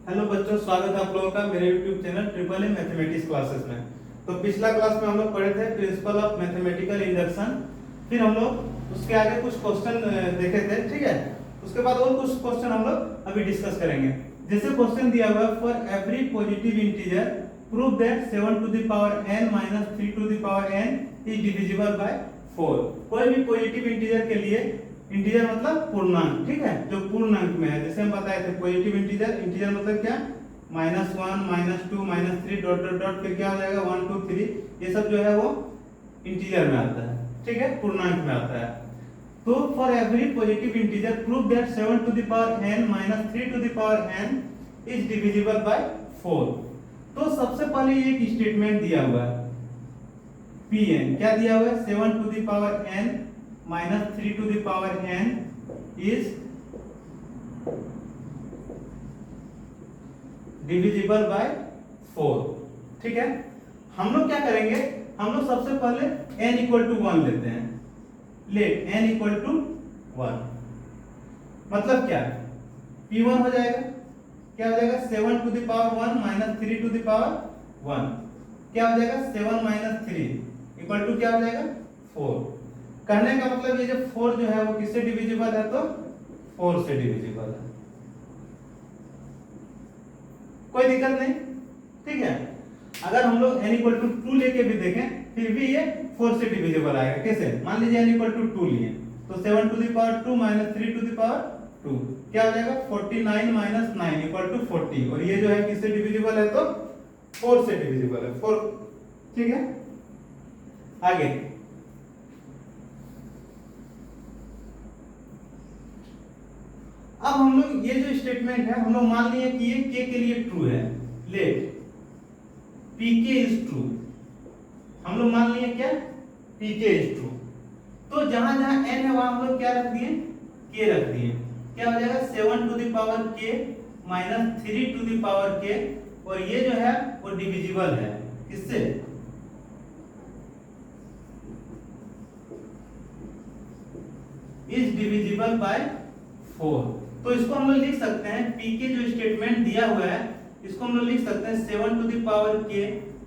Hello बच्चों, स्वागत है आप लोगों का मेरे YouTube channel triple A mathematics classes में। तो पिछला क्लास में हम लोग पढ़े थे प्रिंसिपल ऑफ मैथमेटिकल इंडक्शन। फिर हम लोग उसके आगे कुछ क्वेश्चन देखे थे, ठीक है। उसके बाद और कुछ क्वेश्चन हम लोग अभी डिस्कस करेंगे। जैसे क्वेश्चन दिया हुआ है, for every positive integer prove that 7 to the power n minus 3 to the power n is divisible by 4। कोई भी पॉजिटिव इंटीजर के लिए, इंटीजर मतलब पूर्णांक, ठीक है, जो पूर्णांक में है। जैसे हम बताए थे पॉजिटिव इंटीजर, इंटीजर मतलब क्या, -1 -2 -3 डॉट डॉट डॉट, फिर क्या हो जाएगा 1 2 3, ये सब जो है वो इंटीजर में आता है, ठीक है, पूर्णांक में आता है। तो for every positive integer prove that 7 to the power n minus 3 to the power n is divisible by 4। तो सबसे पहले ये एक स्टेटमेंट दिया हुआ है, Pn क्या दिया हुआ है, 7 to the power n minus 3 to the power n is divisible by 4, ठीक है। हम लोग क्या करेंगे, हम लोग सबसे पहले n इक्वल टू 1 लेते हैं। लेट n इक्वल टू 1 मतलब क्या, P1 हो जाएगा, क्या हो जाएगा 7 to the power 1 minus 3 to the power 1, क्या हो जाएगा 7 माइनस 3 इक्वल टू क्या हो जाएगा 4। कहने का मतलब ये जो 4 जो है वो किससे डिविजिबल है, तो 4 से डिविजिबल है, कोई दिक्कत नहीं, ठीक है। अगर हम लोग n इक्वल टू 2 लेके भी देखें फिर भी ये 4 से डिविजिबल आएगा। कैसे, मान लीजिए n इक्वल टू 2 लिए तो 7 to the power 2 minus 3 to the power 2 क्या हो जाएगा 49 माइनस 9 इक्वल टू 40, और ये जो है किससे डिविजिबल है, तो 4 से डिविजिबल है, 4, ठीक है। आगे अब हम लोग ये जो स्टेटमेंट है हम लोग मान लिए कि ये k के लिए ट्रू है। लेट pk इज ट्रू, हम लोग मान लिए क्या, pk इज ट्रू। तो जहां जहां n है वहां हम लोग क्या रख दिए, k रख दिए। क्या हो जाएगा 7 to the power k minus 3 to the power k, और ये जो है वो डिविजिबल है किससे, इज डिविजिबल बाय 4। तो इसको हम लोग लिख सकते हैं, pk जो स्टेटमेंट दिया हुआ है इसको हम लोग लिख सकते हैं 7 to the power k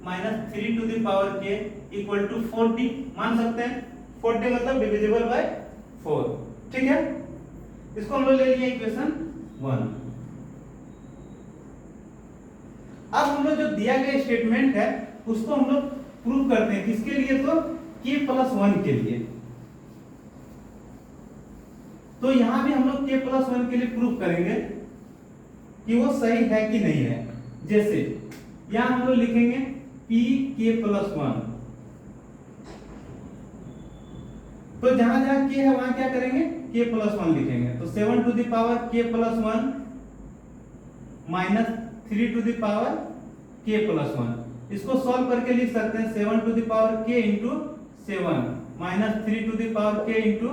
minus 3 to the power k equal to 40, मान सकते हैं 40 मतलब डिविजिबल बाय 4, ठीक है। इसको हम लोग ले लिए इक्वेशन 1। अब हम लोग जो दिया गया स्टेटमेंट है उसको हम लोग प्रूव करते हैं, किसके लिए, तो k प्लस 1 के लिए। तो यहां भी हम लोग k प्लस 1 के लिए प्रूव करेंगे कि वो सही है कि नहीं है। जैसे यहां हम लोग लिखेंगे p k प्लस 1, तो जहां जहां k है वहां क्या करेंगे, k प्लस 1 लिखेंगे। तो 7 to the power k plus 1 minus 3 to the power k plus 1, इसको सॉल्व करके लिख सकते हैं 7 to the power k into 7 minus 3 to the power k into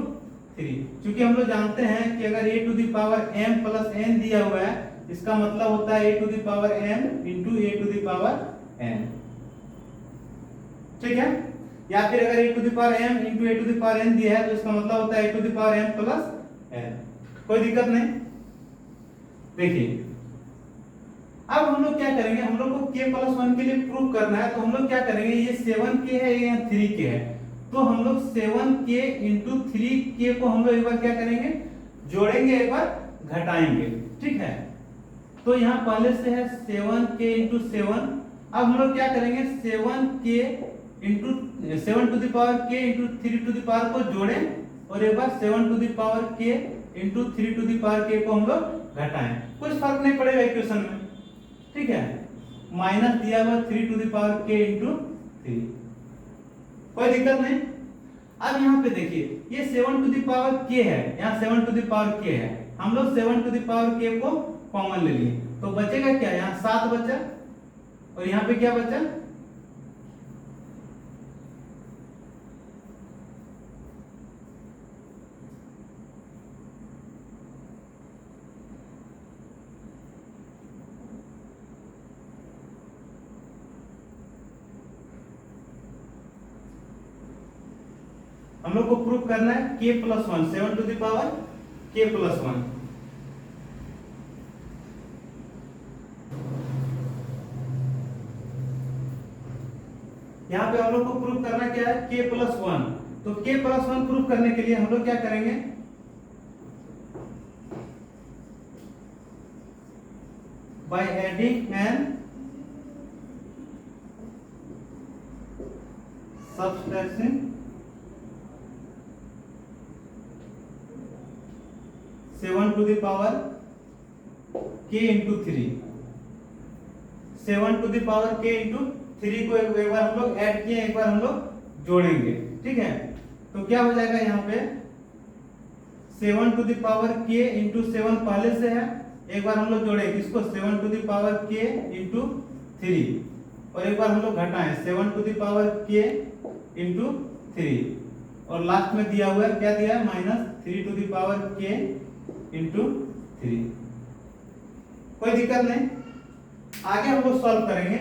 3। क्योंकि हम लोग जानते हैं कि अगर a to the power m plus n दिया हुआ है इसका मतलब होता है a to the power m into a to the power n, ठीक है। या फिर अगर a to the power m into a to the power n दिया है तो इसका मतलब होता है a to the power m plus n, कोई दिक्कत नहीं। देखिए अब हम लोग क्या करेंगे, हम लोग को k प्लस 1 के लिए प्रूव करना है। तो हम लोग क्या करेंगे, ये 7k है या 3k है, तो हम लोग 7k इंटू 3k को हम लोग एक बार क्या करेंगे, जोड़ेंगे, एक बार घटाएंगे, ठीक है। तो यहाँ पहले से है 7k इंटू 7, अब हम लोग क्या करेंगे 7k into 7 to the power k into 3 to the power को जोड़ें, और एक बार 7 to the power k into 3 to the power k को हम लोग घटाएं, कुछ फर्क नहीं पड़ेगा इक्वेशन में, ठीक है। माइनस दिया हुआ 3 to the power k into 3, कोई दिक्कत नहीं। अब यहाँ पे देखिए ये 7 टू द पावर k है, यहाँ 7 टू द पावर k है, हम लोग 7 टू द पावर k को कॉमन ले लिए, तो बचेगा क्या, यहाँ 7 बचा, और यहाँ पे क्या बचा, हम लोग को प्रूव करना है k plus 1, 7 to the power k plus 1। यहाँ पे हम लोग को प्रूफ करना क्या है, k प्लस 1। तो k प्लस 1 प्रूफ करने के लिए हम लोग क्या करेंगे, by adding and subtracting 7 to the power k into 3, 7 to the power k into 3 को एक बार हम लोग ऐड किए, एक बार हम लोग जोड़ेंगे, ठीक है। तो क्या हो जाएगा यहाँ पे 7 to the power k into 7 पहले से है, एक बार हम लोग जोड़ेंगे इसको 7 to the power k into 3, और एक बार हम लोग घटाएं 7 to the power k into 3, और लास्ट में दिया हुआ है, क्या दिया है, minus 3 to the power k into 3। कोई दिक्कत नहीं, आगे हम लोग सॉल्व करेंगे।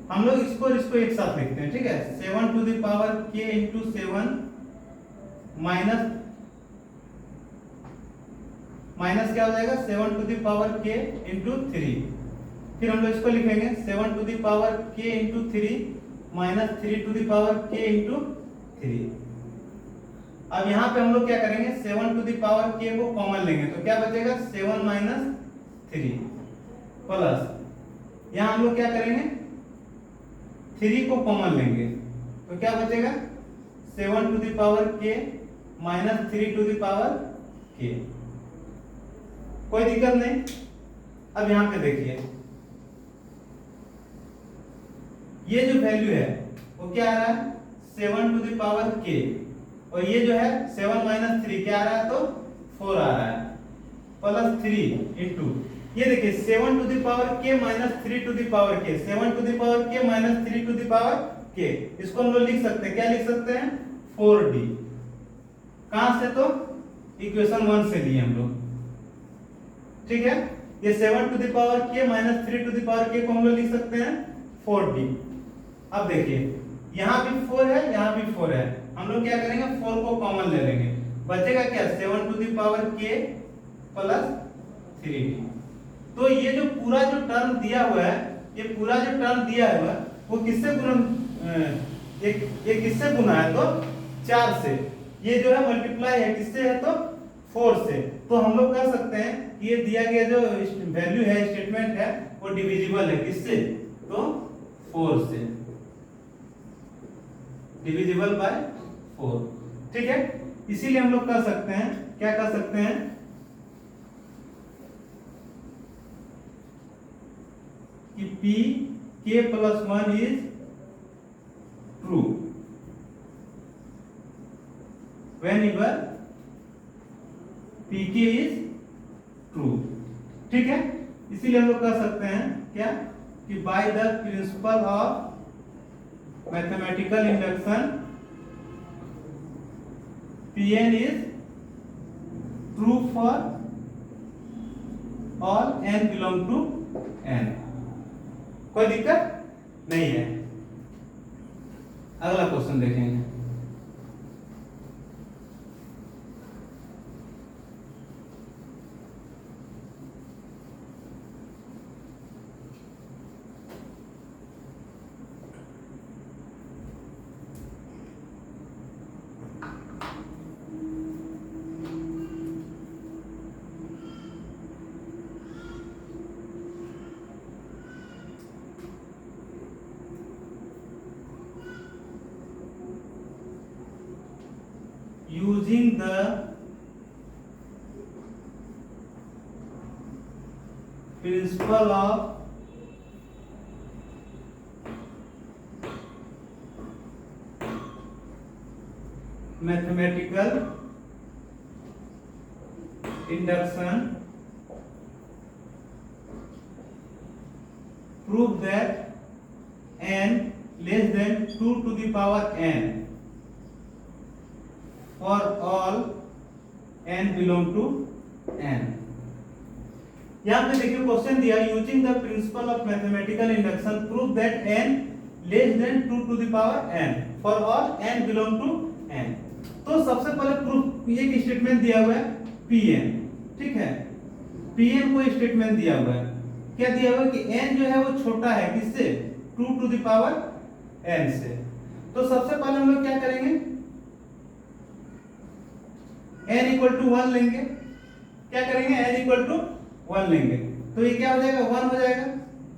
हम लोग इसको एक साथ लिखते हैं, ठीक है। 7 to the power k into 7 minus क्या हो जाएगा, 7 to the power k into 3। फिर हम लोग इसको लिखेंगे 7 to the power k into 3 minus 3 to the power k into 3। अब यहाँ पे हम लोग क्या करेंगे, 7 टू द पावर k को कॉमन लेंगे, तो क्या बचेगा 7 माइनस 3 प्लस यहाँ हम लोग क्या करेंगे 3 को कॉमन लेंगे, तो क्या बचेगा 7 to the power k minus 3 to the power k। कोई दिक्कत नहीं। अब यहाँ पे देखिए ये जो वैल्यू है वो क्या आ रहा है 7 टू द पावर k, और ये जो है 7 माइनस 3 क्या आ रहा है, तो 4 आ रहा है, प्लस 3 इंटू ये देखिए 7 to the power k minus 3 to the power k, 7 to the power k minus 3 to the power k, इसको हम लोग लिख सकते हैं, क्या लिख सकते हैं 4d। कहां से, तो इक्वेशन 1 से लिए हम लोग, ठीक है। ये 7 to the power k minus 3 to the power k को हम लोग लिख सकते हैं 4d। अब देखिए यहाँ भी 4 है, यहाँ भी 4 है, हम लोग क्या करेंगे 4 को कॉमन ले लेंगे, बचेगा क्या 7 to the power k plus 3d। तो ये जो पूरा जो टर्म दिया हुआ है, ये पूरा जो टर्म दिया हुआ है वो किससे ये किससे गुना है, तो 4 से। ये जो है मल्टीप्लाई है किससे है, तो 4 से। तो हम लोग कह सकते हैं कि ये दिया गया जो वैल्यू है, स्टेटमेंट है, वो डिविजिबल है किससे, तो 4 से, डिविजिबल बाय 4, ठीक है। इसीलिए हम लोग कह सकते हैं, क्या कह सकते हैं कि p k plus 1 is true whenever pk is true, ठीक है। इसीलिए हम लोग कह सकते हैं क्या कि by the principle of mathematical induction pn is true for all n belong to n। कोई दिक्कत नहीं है। अगला क्वेश्चन देखेंगे। Using the principle of mathematical induction, prove that n less than 2 to the power n for all n belong to n। यहाँ पे देखिए question दिया using the principle of mathematical induction prove that n less than 2 to the power n for all n belong to n। तो सबसे पहले proof एक statement दिया हुआ है pn, ठीक है। pn को स्टेटमेंट दिया हुआ है, क्या दिया हुआ है कि n जो है वो छोटा है किससे 2 टू द पावर n से। तो सबसे पहले हम लोग क्या करेंगे, n इक्वल टू 1 लेंगे। क्या करेंगे, n इक्वल टू 1 लेंगे। तो ये क्या हो जाएगा, 1 हो जाएगा,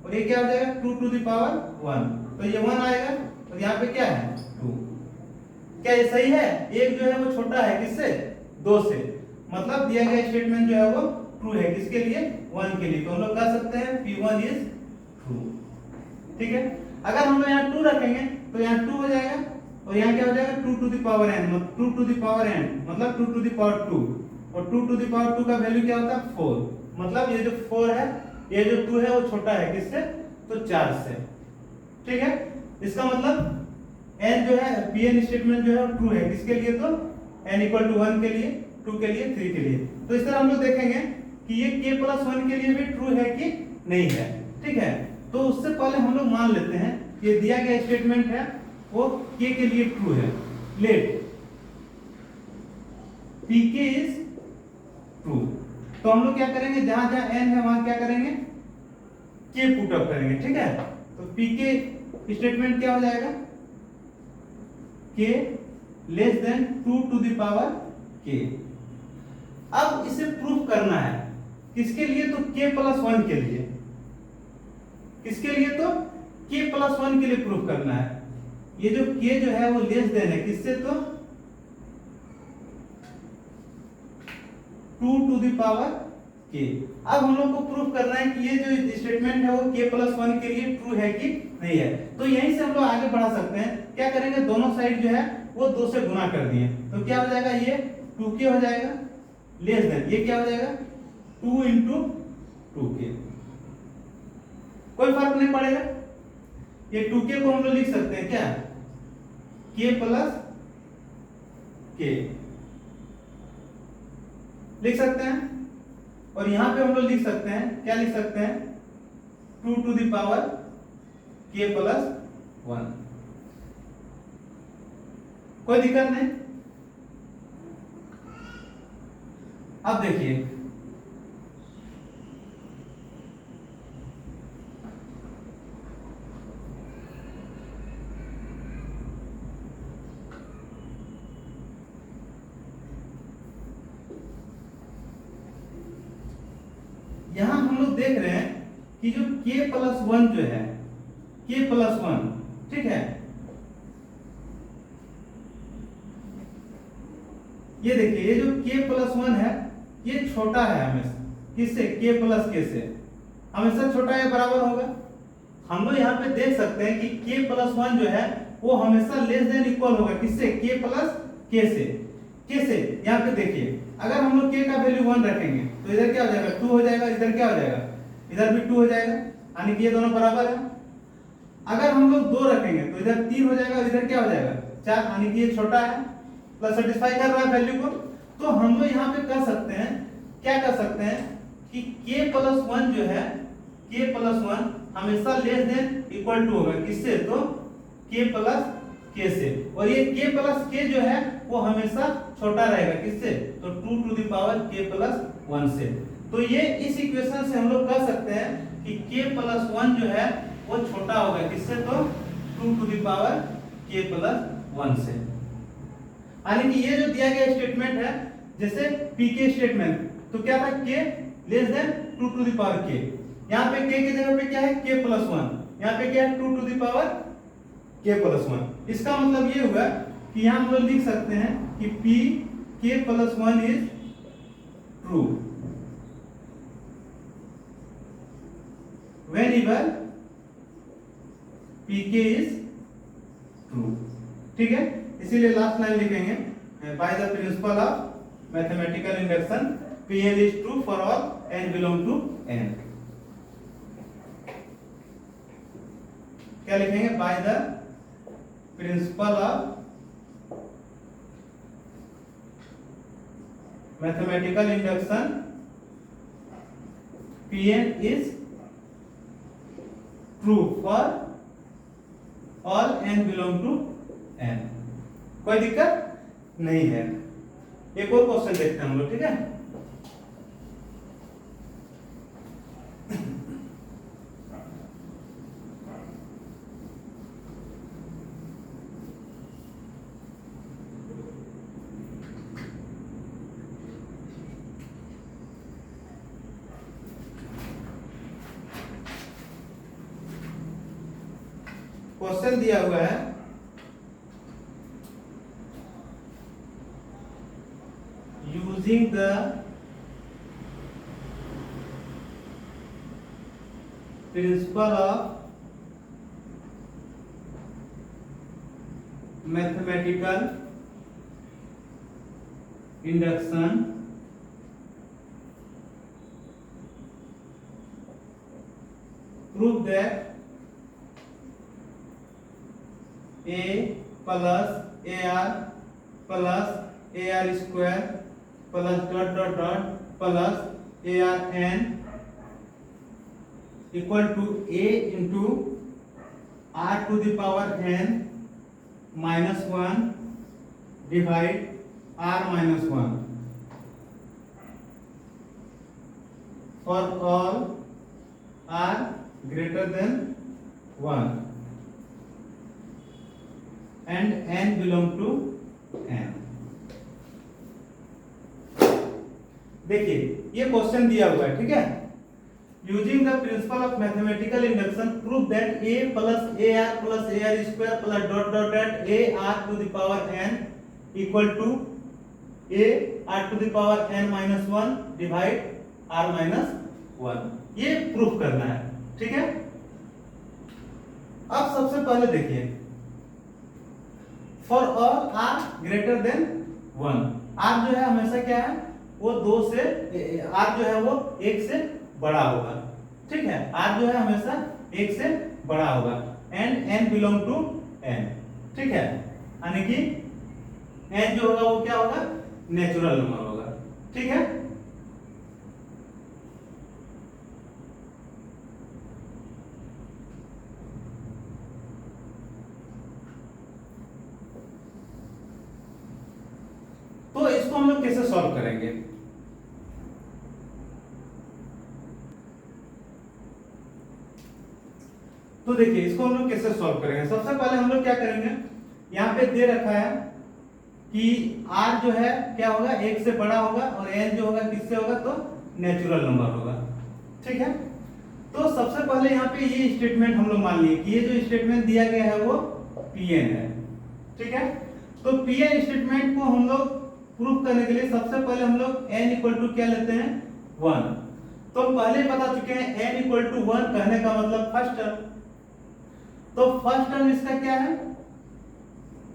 और ये क्या हो जाएगा 2 टू द पावर 1। तो ये 1 आएगा, और यहाँ पे क्या है 2। क्या ये सही है? एक जो है वो छोटा है किससे, 2 से। मतलब दिया गया स्टेटमेंट जो है वो ट्रू है, किसके लिए, 1 के लिए। तो हम लोग कह सकते हैं P1 इज ट्रू। ठीक है। अगर हम लोग यहाँ 2 रखेंगे तो यहाँ 2 हो जाएगा, और यहाँ क्या हो जाएगा 2 टू द पावर n, मतलब 2 टू द पावर n मतलब 2 टू द पावर 2, और 2 टू द पावर 2 का वैल्यू क्या होता है 4। मतलब ये जो 4 है, ये जो 2 है वो छोटा है किससे, तो 4 से। ठीक है। इसका मतलब n जो है Pn स्टेटमेंट जो है ट्रू है, किसके लिए, तो n इक्वल टू 1 के लिए, 2 के लिए, 3 के लिए। तो इस तरह हम लोग देखेंगे कि ये k प्लस 1 के लिए भी ट्रू है कि नहीं है। ठीक है। तो उससे पहले हम लोग मान लेते हैं ये दिया गया स्टेटमेंट है वो k के लिए ट्रू है। Let pk is true. तो हम लोग क्या करेंगे, जहां जहां n है वहां क्या करेंगे, k पुट अप करेंगे। ठीक है। तो pk स्टेटमेंट क्या हो जाएगा, k less than 2 to the power k। अब इसे प्रूफ करना है, किसके लिए, तो k प्लस 1 के लिए। किसके लिए, तो k प्लस 1 के लिए प्रूफ करना है। ये जो k जो है वो लेस देन है किससे, तो 2 टू द पावर k। अब हम लोग को प्रूफ करना है कि ये जो स्टेटमेंट है वो k प्लस 1 के लिए ट्रू है कि नहीं है। तो यहीं से हम लोग आगे बढ़ा सकते हैं। क्या करेंगे, दोनों साइड जो है वो 2 से गुना कर दिए, तो क्या हो जाएगा, ये 2k हो जाएगा, लेस देन ये क्या हो जाएगा 2 इंटू 2k। कोई फर्क नहीं पड़ेगा। ये 2k को हम लोग लिख सकते हैं क्या, k प्लस k लिख सकते हैं। और यहां पे हम लोग लिख सकते हैं, क्या लिख सकते हैं, 2 to the power k plus 1। कोई दिक्कत नहीं। अब देखिए, यहां हम लोग देख रहे हैं कि जो k प्लस 1 जो है, k प्लस 1, ठीक है, ये देखिए ये जो k प्लस 1 है ये छोटा है हमेशा, किससे, k प्लस k से हमेशा छोटा या बराबर होगा। हम लोग यहाँ पे देख सकते हैं कि k प्लस 1 जो है वो हमेशा लेस देन इक्वल होगा, किससे, k प्लस k से। कैसे, यहाँ पे देखिए, अगर हम लोग k का वैल्यू 1 रखेंगे तो इधर क्या हो जाएगा 2 हो जाएगा, इधर क्या हो जाएगा, इधर भी 2 हो जाएगा, यानी कि ये दोनों बराबर है। अगर हम लोग 2 रखेंगे तो इधर 3 हो जाएगा, इधर क्या हो जाएगा 4, यानी कि ये छोटा है, प्लस सेटिस्फाई कर रहा है वैल्यू को। तो हम लोग यहाँ पे कर सकते हैं, क्या कर सकते हैं कि k प्लस 1 जो है, k प्लस 1 हमेशा लेस देन इक्वल टू होगा, किससे, तो k प्लस k से। और ये k प्लस k जो है वो हमेशा छोटा रहेगा, किससे, तो 2 to the power k plus 1 से। तो ये इस इक्वेशन से हम लोग कह सकते हैं कि k प्लस 1 जो है वो छोटा होगा, किससे, तो 2 to the power k plus 1 से। यानी कि ये जो दिया गया स्टेटमेंट है, जैसे pk स्टेटमेंट, तो क्या था, k less than 2 to the power k। यहाँ पे k की जगह पे क्या है, k प्लस 1, यहाँ पे क्या है 2 to the power k plus 1। इसका मतलब ये हुआ कि यहाँ हम लोग लिख सकते हैं कि p k plus 1 is true whenever pk is true. ठीक है। इसीलिए लास्ट लाइन लिखेंगे, by the principle of mathematical induction Pn is true for all n belong to n। क्या लिखेंगे, by the principle of mathematical induction Pn is true for all n belong to n। कोई दिक्कत नहीं है। एक और question देखते हैं हम लोग, ठीक है। क्वेश्चन दिया हुआ है using the principle of mathematical induction prove that a plus ar plus ar square plus dot dot dot plus arn equal to a into r to the power n minus 1 divide r minus 1 for all r greater than 1 and n belong to n। देखिए ये question दिया हुआ है, ठीक है। Using the principle of mathematical induction prove that a plus A R plus A R square plus dot dot dot A are to the power n equal to a r to the power n minus 1 divide r minus 1, ये proof करना है, ठीक है। अब सबसे पहले देखिए for all R greater than 1, R जो है हमेशा क्या है वो 2 से, आर जो है वो 1 से बड़ा होगा, ठीक है। आर जो है हमेशा 1 से बड़ा होगा and n belong to n, ठीक है। यानी कि n जो होगा वो क्या होगा, नेचुरल नंबर होगा, ठीक है। तो इसको हम लोग कैसे सॉल्व करेंगे, तो देखिए इसको हम लोग कैसे सॉल्व करेंगे। सबसे पहले हम लोग क्या करेंगे, यहाँ पे दे रखा है कि r जो है क्या होगा 1 से बड़ा होगा और n जो होगा किससे होगा, तो नेचुरल नंबर होगा, ठीक है। तो सबसे पहले यहाँ पे ये स्टेटमेंट हम लोग मान लिए कि ये जो स्टेटमेंट दिया गया है वो Pn है, ठीक है। तो Pn स्टेटमेंट को हम लोग प्रूफ करने के लिए सबसे पहले हम लोग n इक्वल टू क्या लेते हैं 1। तो पहले बता चुके हैं n इक्वल टू 1 कहने का मतलब फर्स्ट टर्म, तो फर्स्ट टर्म इसका क्या है,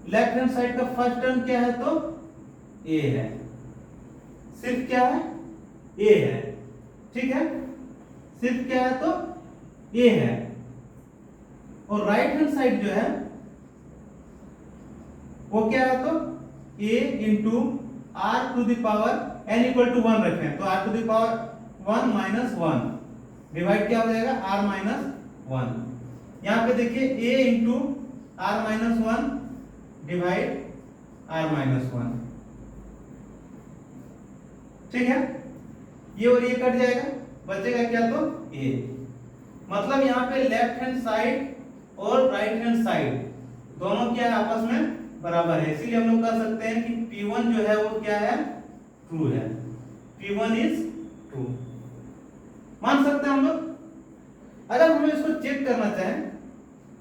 लेफ्ट हैंड साइड का फर्स्ट टर्म क्या है, तो a है, सिर्फ क्या है a है, ठीक है, सिर्फ क्या है तो a है। और राइट हैंड साइड जो है वो क्या है, तो a into r to the power n equal to 1 रखें तो r to the power 1 minus 1 divide क्या हो जाएगा r माइनस 1। यहाँ पे देखिए a into r minus 1 divide r minus 1, ठीक है। ये और ये कट जाएगा, बचेगा क्या, तो a। मतलब यहाँ पे लेफ्ट हैंड साइड और राइट हैंड साइड दोनों क्या है आपस में बराबर है, इसीलिए हम लोग कह सकते हैं कि P1 जो है वो क्या है, ट्रू है, P1 इज ट्रू, मान सकते हैं हम लोग। अगर हम इसको चेक करना चाहें,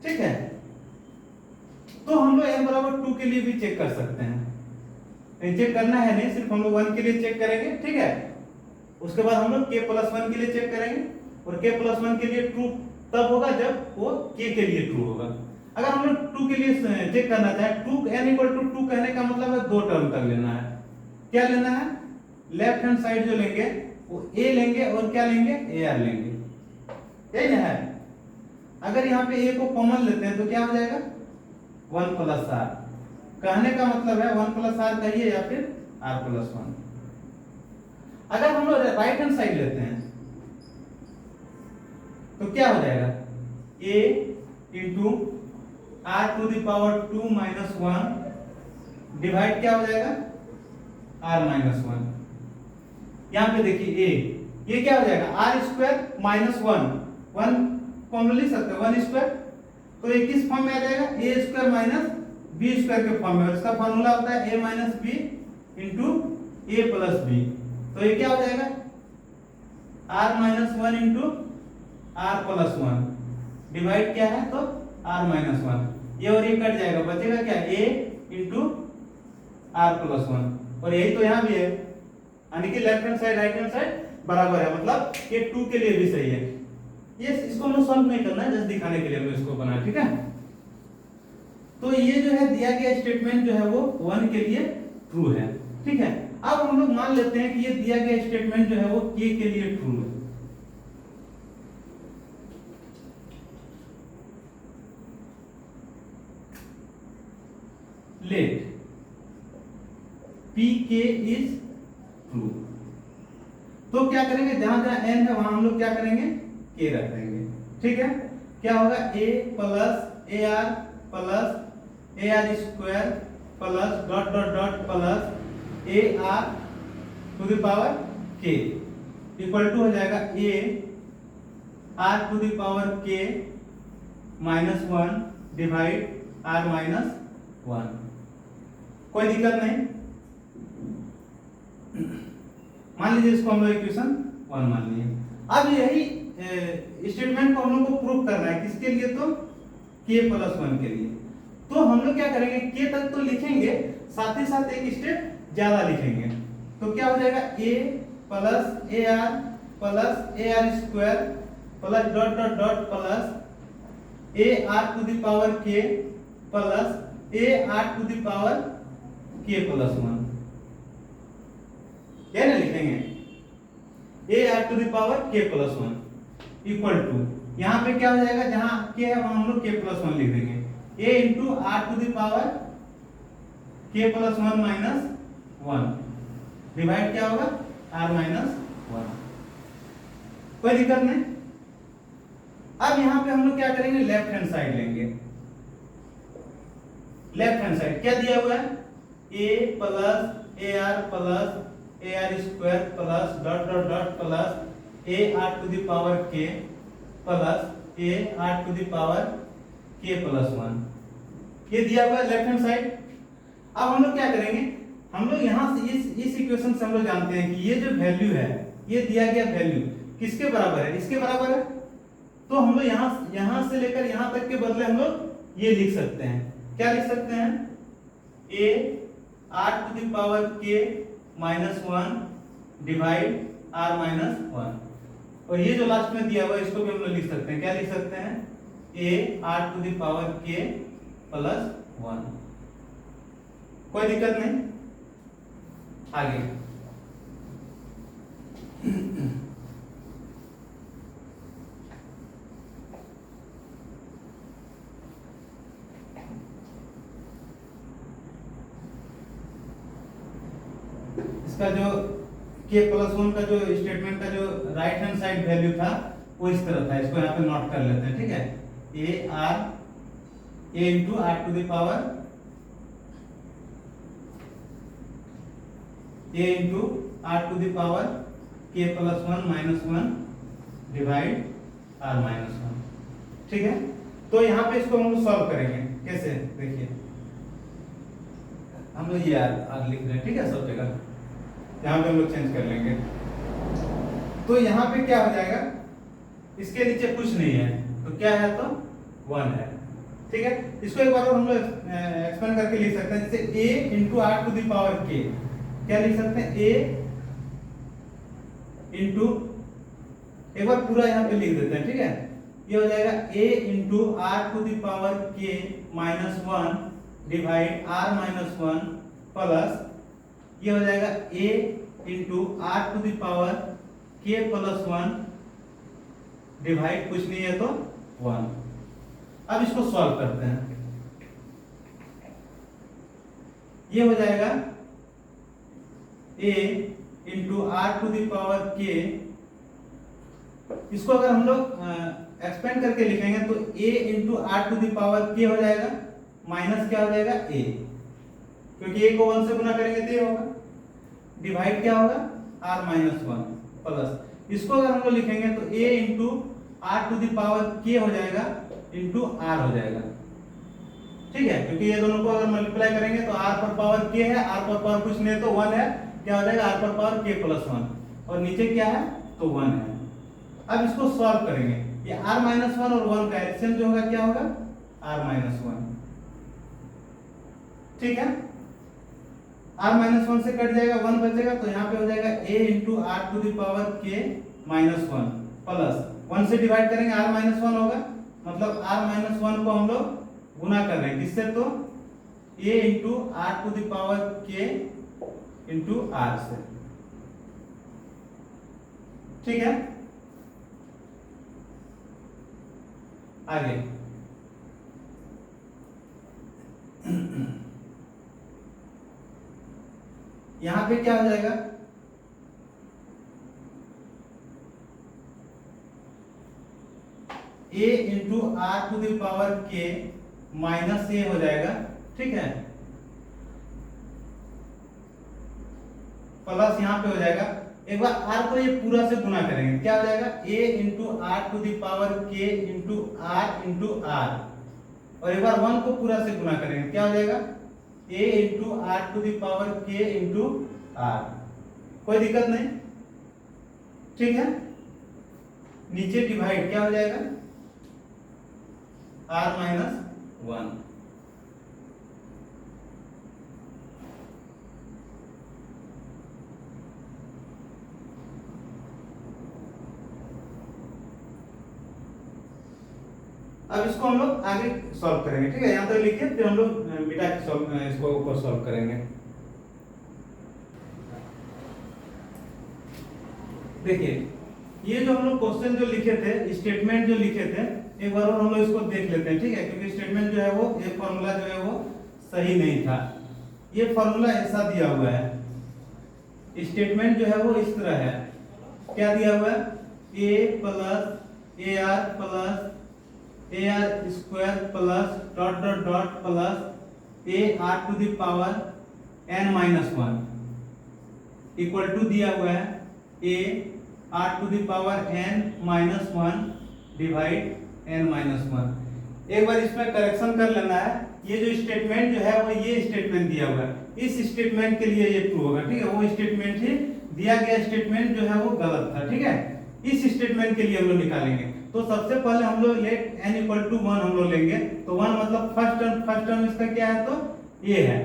ठीक है, तो हम लोग n बराबर 2 के लिए भी चेक कर सकते हैं। चेक करना है नहीं, सिर्फ हम लोग 1 के लिए चेक करेंगे, ठीक है। उसके बाद हम लोग k प्लस 1 के लिए चेक करेंगे और k प्लस 1 के लिए ट्रू तब होगा जब वो k के लिए ट्रू होगा। अगर हम लोग 2 के लिए चेक करना चाहें, 2 n इक्वल टू 2 कहने का मतलब है 2 टर्म तक लेना है। क्या लेना है, लेफ्ट हैंड साइड जो लेंगे वो a लेंगे और क्या लेंगे, ar लेंगे, यही ना है। अगर यहाँ पे a को कॉमन लेते हैं तो क्या हो जाएगा 1 प्लस r, कहने का मतलब है 1 प्लस r कहिए या फिर r प्लस 1। अगर हम लोग राइट हैंड साइड लेते हैं तो क्या हो जाएगा, a into r to the power 2 minus 1 divide क्या हो जाएगा r माइनस 1। यहाँ पे देखिए a, ये क्या हो जाएगा r स्क्वायर माइनस 1 कॉमन लिख सकते हैं 1 स्क्वायर, तो ये किस फॉर्म में आ जाएगा, a square minus b square के फॉर्म में। इसका फॉर्मूला होता है a minus b into a plus b, तो ये क्या हो जाएगा r minus 1 into r plus 1 divide क्या है तो आर माइनस वन, ये और ये कट जाएगा, बचेगा क्या ए इंटू आर प्लस वन, और यही तो यहाँ भी है, यानी कि left hand side right hand side बराबर है, मतलब ये 2 के लिए भी सही है। ये इसको हमें सॉल्व नहीं करना है, जस्ट दिखाने के लिए हमने इसको बनाया, ठीक है। तो ये जो है दिया गया स्टेटमेंट जो है वो 1 के लिए ट्रू है, ठीक है। अब हम लोग मान लेते हैं कि ये दिया गया स्टेटमेंट जो है वो k के लिए ट्रू है। लेट pk इज ट्रू, तो क्या करेंगे, जहां जहां n है वहां हम लोग क्या करेंगे, k रख देंगे, ठीक है। क्या होगा, a plus ar plus ar square plus dot dot dot plus ar to the power k equal to हो जाएगा a r to the power k minus 1 divide r minus 1। कोई दिक्कत नहीं, मान लीजिए इसको हम लोग इक्वेशन 1 मान लिए। अब यही स्टेटमेंट को हम लोग को प्रूव करना है, किसके लिए, तो k प्लस 1 के लिए। तो हम लोग क्या करेंगे, k तक तो लिखेंगे, साथ ही साथ एक स्टेप ज्यादा लिखेंगे, तो क्या हो जाएगा, a plus A R square plus dot dot dot plus A R to the power k plus A R to the power k plus 1, क्या ना लिखेंगे, A are to the power k plus 1 equal to, यहाँ पे क्या हो जाएगा, जहां k है वहां हम लोग k प्लस 1 लिख देंगे, a into R to the power k plus 1 minus 1 divide क्या होगा, r माइनस 1। कोई दिक्कत नहीं। अब यहाँ पे हम लोग क्या करेंगे, लेफ्ट हैंड साइड लेंगे। लेफ्ट हैंड साइड क्या दिया हुआ है, a plus A R square plus dot dot dot plus A R to the power k plus A R to the power k plus 1, ये दिया हुआ है लेफ्ट हैंड साइड। अब हम लोग क्या करेंगे, हम लोग यहाँ से इस इक्वेशन से हम लोग जानते हैं कि ये जो वैल्यू है, ये दिया गया वैल्यू किसके बराबर है, इसके बराबर है। तो हम लोग यहाँ से लेकर यहाँ तक के बदले हम लोग ये लिख सकते हैं, क्या लिख सकते हैं, a r to the power k minus 1 divide r minus 1, और ये जो लास्ट में दिया हुआ है इसको भी हम लोग लिख सकते हैं, क्या लिख सकते हैं, a r to the power k plus 1। कोई दिक्कत नहीं। आगे इसका जो k प्लस 1 का जो स्टेटमेंट का जो राइट हैंड साइड वैल्यू था वो इस तरह था, इसको यहाँ पे नोट कर लेते हैं, ठीक है, a into R to the power a into R to the power k plus 1 minus 1 divide r minus 1, ठीक है। तो यहाँ पे इसको हम लोग सॉल्व करेंगे, कैसे, देखिए हम लोग ये r लिख रहे हैं, ठीक है, सब जगह यहाँ पे हम लोग चेंज कर लेंगे। तो यहाँ पे क्या हो जाएगा, इसके नीचे कुछ नहीं है, तो क्या है, तो 1 है, ठीक है। इसको एक बार हम लोग एक्सपेंड करके लिख सकते हैं, जैसे a into R to the power k, क्या लिख सकते हैं, a इंटू, एक बार पूरा यहाँ पे लिख देते हैं, ठीक है, ये हो जाएगा a into R to the power k minus 1 divide r minus 1 plus ये हो जाएगा a into R to the power k plus 1 divide कुछ नहीं है तो 1। अब इसको सॉल्व करते हैं, ये हो जाएगा a into R to the power k, इसको अगर हम लोग एक्सपेंड करके लिखेंगे तो a into R to the power k हो जाएगा, माइनस क्या हो जाएगा a, क्योंकि a को 1 से गुना करेंगे तो ये होगा, डिवाइड क्या होगा r माइनस 1 प्लस, इसको अगर हम लोग लिखेंगे तो a into R to the power k हो जाएगा इंटू r हो जाएगा, ठीक है, क्योंकि ये दोनों को अगर मल्टीप्लाई करेंगे तो r पर पावर k है, r पर पावर कुछ नहीं तो 1 है, क्या हो जाएगा r पर पावर k प्लस 1, और नीचे क्या है, तो 1 है। अब इसको सॉल्व करेंगे, ये r माइनस 1 और 1 का एलसीएम जो होगा क्या होगा, आर माइनस वन। ठीक है, आर माइनस वन से कट जाएगा, वन बचेगा, तो यहाँ पे हो जाएगा a into R to the power k minus one plus one से डिवाइड करेंगे आर माइनस वन होगा, मतलब आर माइनस वन को हम लोग गुना कर रहे हैं किससे, तो a into R to the power k into R से। ठीक है, आगे यहां पे क्या हो जाएगा, a into R to the power k minus a हो जाएगा। ठीक है, प्लस यहां पे हो जाएगा, एक बार r को ये पूरा से गुना करेंगे, क्या हो जाएगा a into R to the power k into r, और एक बार 1 को पूरा से गुना करेंगे, क्या हो जाएगा a into R to the power k into r। कोई दिक्कत नहीं। ठीक है, नीचे डिवाइड क्या हो जाएगा r माइनस वन। अब इसको हम लोग आगे सॉल्व करेंगे। ठीक है, यहाँ तक लिखिए, फिर हम लोग मिटा के इसको ऊपर सॉल्व करेंगे। देखिए, ये जो हम लोग क्वेश्चन जो लिखे थे, स्टेटमेंट जो लिखे थे, एक बार और हम लोग इसको देख लेते हैं। ठीक है, क्योंकि स्टेटमेंट जो है वो, ये फॉर्मूला जो है वो सही नहीं था। ये फॉर्मूला ऐसा दिया हुआ है, स्टेटमेंट जो है वो इस तरह है, क्या दिया हुआ है, a plus A R plus A R square plus dot dot dot plus A R to the power n minus one equal to दिया हुआ है a R to the power n minus one divide n minus one. एक बार इसमें correction कर लेना है, ये जो स्टेटमेंट जो है वो ये स्टेटमेंट दिया हुआ है, इस स्टेटमेंट के लिए ये ट्रू होगा। ठीक है, वो स्टेटमेंट ही दिया गया स्टेटमेंट जो है वो गलत था। ठीक है, इस स्टेटमेंट के लिए हम लोग निकालेंगे। तो सबसे पहले हम लोग let n equal to one हम लोग लेंगे, तो वन मतलब फर्स्ट टर्म इसका क्या है, तो a है।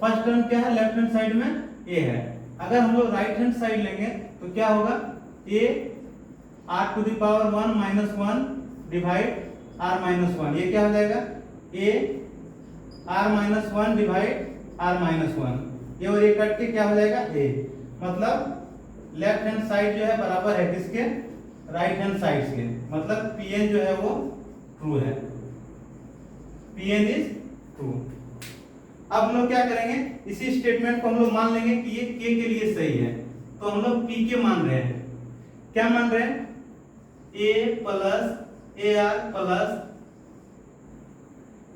फर्स्ट टर्म क्या है, लेफ्ट हैंड साइड में a है। अगर हम लोग राइट हैंड साइड लेंगे तो क्या होगा, a r to the power one minus one divide r minus one, ये क्या हो जाएगा a r minus one divide r minus one, ये और ये कट के क्या हो जाएगा a। मतलब लेफ्ट हैंड साइड जो है बराबर है किसके, राइट हैंड साइड के, मतलब Pn जो है वो ट्रू है, Pn इज ट्रू। अब हम लोग क्या करेंगे, इसी स्टेटमेंट को हम लोग मान लेंगे कि ये k के लिए सही है, तो हम लोग Pk मान रहे हैं। क्या मान रहे हैं, a plus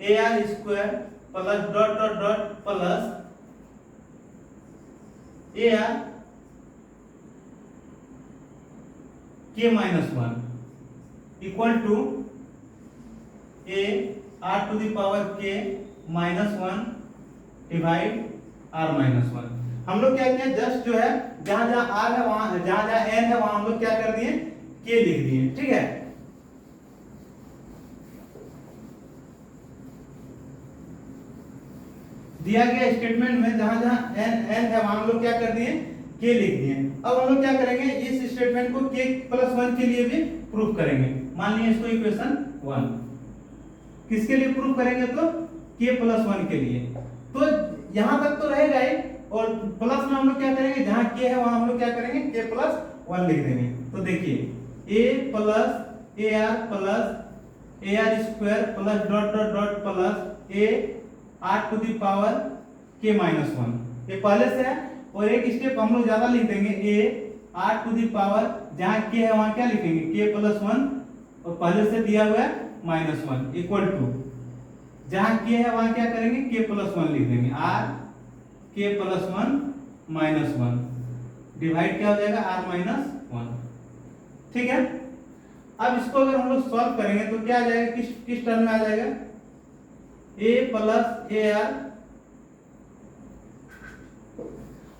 A R square plus dot dot dot plus A R k minus one equal to a r to the power k minus one divide r minus one. हम लोग क्या किए, जस्ट जो है जहां जहां r है वहां, जहां जहां n है वहां हम लोग क्या कर दिए, k लिख दिए। ठीक है, दिया गया स्टेटमेंट में जहां जहां n है वहां हम लोग क्या कर दिए, k लिख दिए। अब हम लोग क्या करेंगे, इस स्टेटमेंट को k प्लस वन के लिए भी प्रूफ करेंगे। मान लीजिए इसको इक्वेशन वन, किसके लिए प्रूफ करेंगे, तो k प्लस वन के लिए। तो यहां तक तो रहेगा ही, और प्लस में हम लोग क्या करेंगे, जहां k है वहां हम लोग क्या करेंगे, k प्लस वन लिख देंगे। तो देखिए a plus A R square plus dot dot dot plus a r to the power k minus one, ये पहले से है। और एक स्टेप हम लोग ज्यादा लिख देंगे, a r to the power, जहां k है वहां क्या लिखेंगे, k प्लस वन, और पहले से दिया हुआ है माइनस वन इक्वल टू, जहां k है वहां क्या करेंगे, k प्लस वन लिख देंगे, r k plus one minus one divide क्या हो जाएगा, r माइनस वन। ठीक है, अब इसको अगर हम लोग सॉल्व करेंगे तो क्या आ जाएगा, किस टर्म में आ जाएगा, a प्लस ए आर।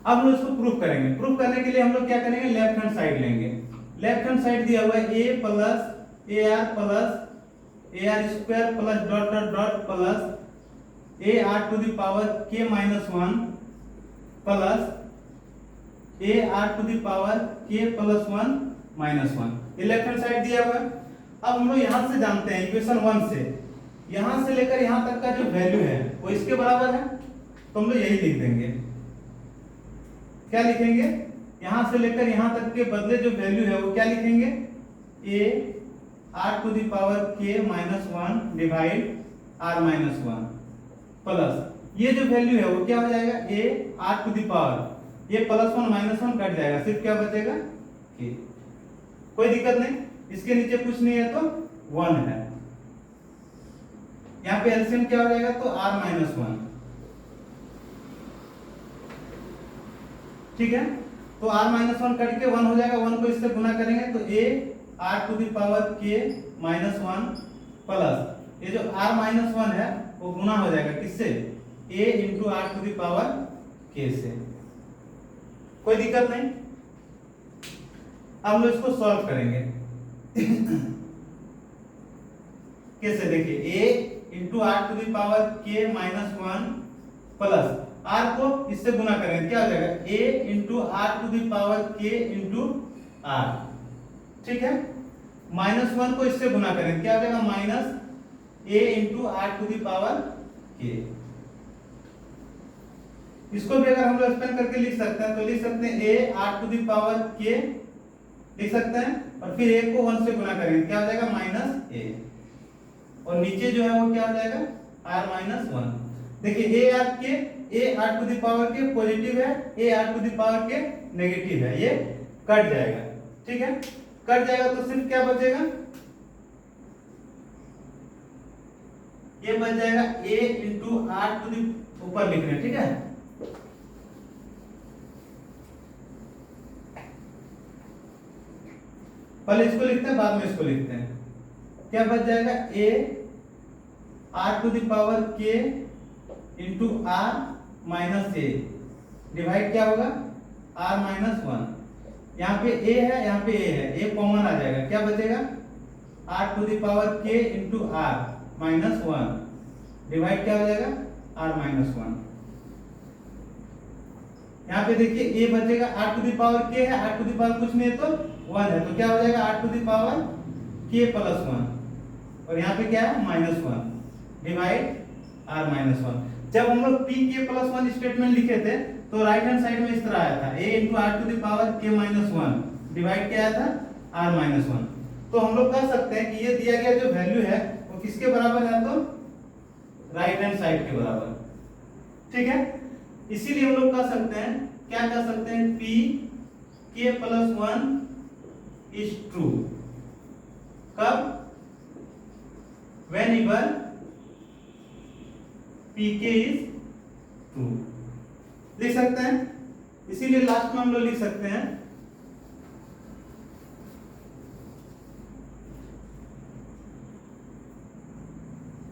अब हम लोग इसको प्रूफ करेंगे। प्रूफ करने के लिए हम लोग क्या करेंगे, लेफ्ट हैंड साइड लेंगे। लेफ्ट हैंड साइड दिया हुआ है a plus A R plus A R square plus dot dot dot plus A R to the power k minus 1 plus A R to the power k plus 1 minus 1। ये left hand side दिया हुआ है। अब हम लोग यहां से जानते हैं इक्वेशन 1 से यहां से लेकर यहां तक का जो वैल्यू है वो इसके बराबर है, तो हम लोग यही लिख देंगे। क्या लिखेंगे? यहां से लेकर यहां तक के बदले जो वैल्यू है वो क्या लिखेंगे? a r to the power k minus 1 divide r minus 1 plus ये जो वैल्यू है वो क्या हो जाएगा? a r to the power ये प्लस 1 माइनस 1 कट जाएगा, सिर्फ क्या बचेगा? k। कोई दिक्कत नहीं, इसके नीचे कुछ नहीं है तो 1 है। यहाँ पे एलसीएम क्या हो जाएगा? तो r माइनस 1। ठीक है, तो r माइनस 1 कट के 1 हो जाएगा, 1 को इससे गुना करेंगे तो a r to the power k minus 1 plus ये जो r माइनस 1 है वो गुना हो जाएगा किससे? a into r to the power k से। कोई दिक्कत नहीं। अब हम लोग इसको सॉल्व करेंगे। कैसे? देखिए a into r to the power k minus 1 plus r को इससे गुना करेंगे, क्या हो जाएगा? a into r to the power k into r। ठीक है, माइनस 1 को इससे गुना करेंगे, क्या हो जाएगा? Minus a into r to the power k। इसको भी अगर हम लोग एक्सपेंड करके लिख सकते हैं तो लिख सकते हैं a r to the power k लिख सकते हैं, और फिर a को 1 से गुना करेंगे, क्या हो जाएगा? माइनस a, और नीचे जो है वो क्या हो जाएगा? r minus 1। देखिए a r to the power K positive है, a r to the power K negative है, ये कट जाएगा। ठीक है, कट जाएगा तो सिर्फ क्या बचेगा? ये बच जाएगा a into r to the ऊपर लिख रहे हैं। ठीक है, पहले इसको लिखते हैं बाद में इसको लिखते हैं। क्या बच जाएगा? a r to the power k into r minus A divide क्या होगा? r minus 1। यहाँ पे a है, यहाँ पे a है, a कॉमन आ जाएगा, क्या बचेगा? r to the power k into r minus 1 divide क्या हो जाएगा? r minus 1। यहाँ पे देखिए a बचेगा, r to the power k है, r टू द पावर कुछ नहीं है तो 1 है, तो क्या हो जाएगा? r to the power k plus 1, और यहाँ पे क्या है? Minus 1 divide r minus 1। जब हम लोग p k प्लस 1 स्टेटमेंट लिखे थे तो राइट हैंड साइड में इस तरह आया था, a into r to the power k minus 1 divide क्या आया था? r minus 1। तो हम लोग कह सकते हैं कि ये दिया गया जो वैल्यू है वो किसके बराबर है? तो राइट हैंड साइड के बराबर। ठीक है, इसीलिए हम लोग कह सकते हैं, क्या कह सकते हैं? p k plus 1 is true. कब? whenever pk is true लिख सकते हैं। इसीलिए लास्ट में हम लोग लिख सकते हैं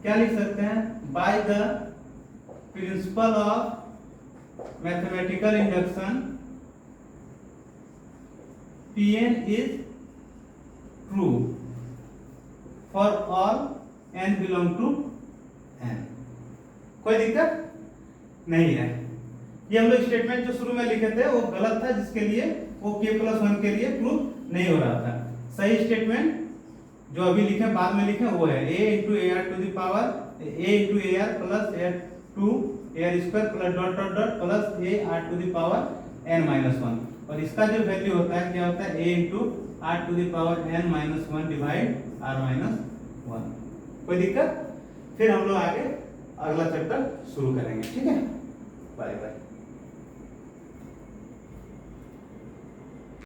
क्या लिख सकते हैं? Bye the principle of mathematical induction pn is true for all n belong to n। कोई दिक्कत नहीं है। ये हम लोग स्टेटमेंट जो शुरू में लिखे थे वो गलत था, जिसके लिए वो k प्लस 1 के लिए प्रूफ नहीं हो रहा था। सही स्टेटमेंट जो अभी लिखे बाद में लिखे वो है a into A are to the power a into A are plus A to A are square plus dot dot dot plus A R to the power n minus 1, और इसका जो वैल्यू होता है क्या होता है? a into R to the power n minus 1 divide r minus 1। कोई दिक्कत? फिर हम लोग आगे अगला चैप्टर शुरू करेंगे। ठीक है, बाय बाय।